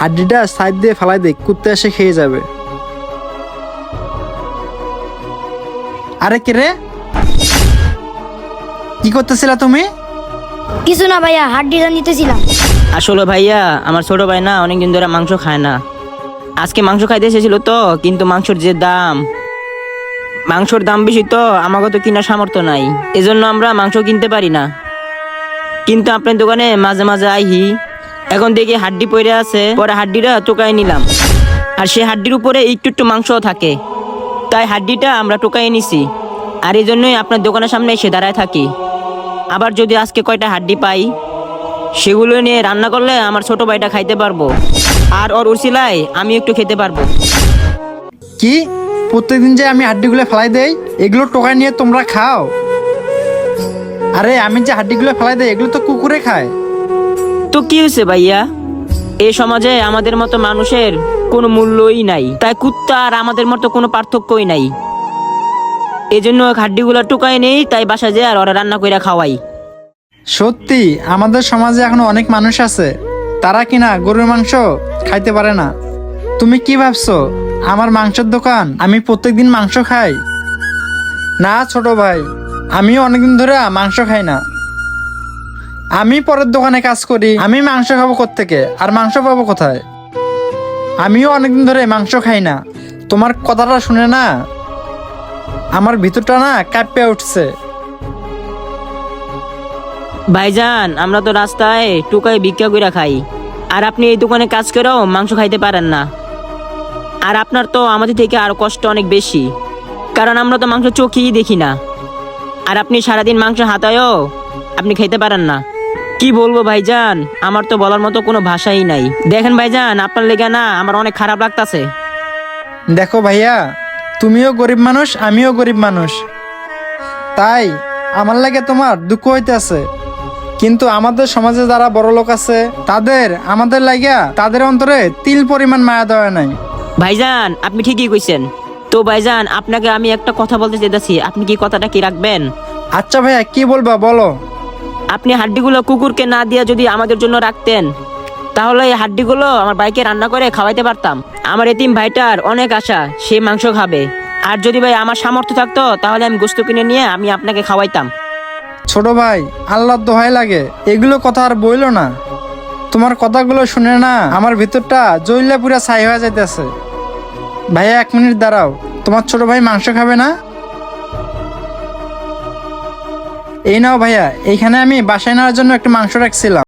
হাড্ডিটা side দিয়ে ফেলাই দে, কুত্তে এসে খেয়ে যাবে। আরে কে রে, কি করতেছিলা তুমি? কিছু না ভাইয়া, হাড্ডিটা নিতেছিলাম। আসলে ভাইয়া আমার ছোট ভাই না অনেকদিন ধরে মাংস খায় না। আজকে মাংস খাইতে এসেছিল তো, কিন্তু মাংসের যে দাম, মাংসর দাম বেশি তো আমাকে তো কেনার সামর্থ্য নাই, এজন্য আমরা মাংস কিনতে পারি না। কিন্তু আপনার দোকানে মাঝে মাঝে আইহি, এখন দেখি হাড্ডি পড়ে আছে, পরে হাড্ডিটা টোকাই নিলাম। আর সেই হাড্ডির উপরে একটু একটু মাংসও থাকে, তাই হাড্ডিটা আমরা টোকাই নিছি। আর এই জন্যই আপনার দোকানের সামনে এসে দাঁড়ায় থাকি। আবার যদি আজকে কয়টা হাড্ডি পাই, সেগুলো নিয়ে রান্না করলে আমার ছোট ভাইটা খাইতে পারবো, আর ওর উসিলায় আমি একটু খেতে পারবো। কি প্রত্যেকদিন যে আমি হাড্ডিগুলো ফেলাই দেই, এগুলো টোকাই নিয়ে তোমরা খাও? আরে আমি যে হাড্ডিগুলো ফেলাই দেই, এগুলো তো কুকুরে খায়। তো কি হয়েছে ভাইয়া, এই সমাজে আমাদের মতো মানুষের কোনো মূল্যই নাই, তাই কুত্তা আর আমাদের মতো কোনো পার্থক্যই নাই। এই জন্য হাড্ডিগুলো টুকাই নেই, তাই বাসা যায় আর ওরা রান্না করে খাওয়াই। সত্যি আমাদের সমাজে এখনো অনেক মানুষ আছে তারা কিনা গরুর মাংস খাইতে পারে না। তুমি কি ভাবছো আমার মাংসের দোকান, আমি প্রত্যেকদিন মাংস খাই? না ছোট ভাই, আমিও অনেকদিন ধরে মাংস খাই না। আমি পরের দোকানে কাজ করি, আমি মাংস খাবো কোত্থেকে, আর মাংস পাবো কোথায়? আমিও অনেকদিন ধরে মাংস খাই না। তোমার কথাটা শুনে না আমার ভিতরটা না কাঁপে উঠছে। ভাইজান আমরা তো রাস্তায় টুকাই ভিক্ষা করে খাই, আর আপনি এই দোকানে কাজ করেও মাংস খাইতে পারেন না। আর আপনার তো আমাদের থেকে আরো কষ্ট অনেক বেশি, কারণ আমরা তো মাংস চোখেই দেখি না। আর আপনি সারাদিন মাংস হাতায়ও আপনি খেতে পারেন না। কি বলবো ভাইজান, আমার তো বলার মতো কোনো ভাষাই নাই। দেখেন ভাইজান, আপনার লেগে না আমার অনেক খারাপ লাগতাছে। দেখো ভাইয়া, তুমিও গরিব মানুষ, আমিও গরিব মানুষ, তাই আমার লাগে তোমার দুঃখ হইতেছে। কিন্তু আমাদের সমাজে যারা বড় লোক আছে তাদের আমাদের লাগিয়া তাদের অন্তরে তিল পরিমাণ মায়া দেওয়া নাই। ভাইজান আপনি ঠিকই কইছেন। তো ভাইজান আপনাকে আমি একটা কথা বলতে চাইতেছি, আপনি কি কথাটা কি রাখবেন? আচ্ছা ভাইয়া, কি বলবা বলো। আপনি হাড্ডিগুলো কুকুরকে না দিয়ে যদি আমাদের জন্য রাখতেন, তাহলে এই হাড্ডিগুলো আমার ভাইকে রান্না করে খাওয়াইতে পারতাম। আমার এতিম ভাইটার অনেক আশা, সে মাংস খাবে। আর যদি ভাই আমার সামর্থ্য থাকতো, তাহলে আমি গোস্ত কিনে নিয়ে আমি আপনাকে খাওয়াইতাম। ছোট ভাই, আল্লাহর দোহাই লাগে, এগুলো কথা আর বইলো না। তোমার কথাগুলো শুনে না আমার ভিতরটা জ্বললে পুরা ছাই হয়ে যাইতেছে। ভাইয়া 1 মিনিট দাঁড়াও, তোমার ছোট ভাই মাংস খাবে না? এই নাও ভাইয়া, এইখানে আমি বাসায় নেওয়ার জন্য একটা মাংস রাখছিলাম।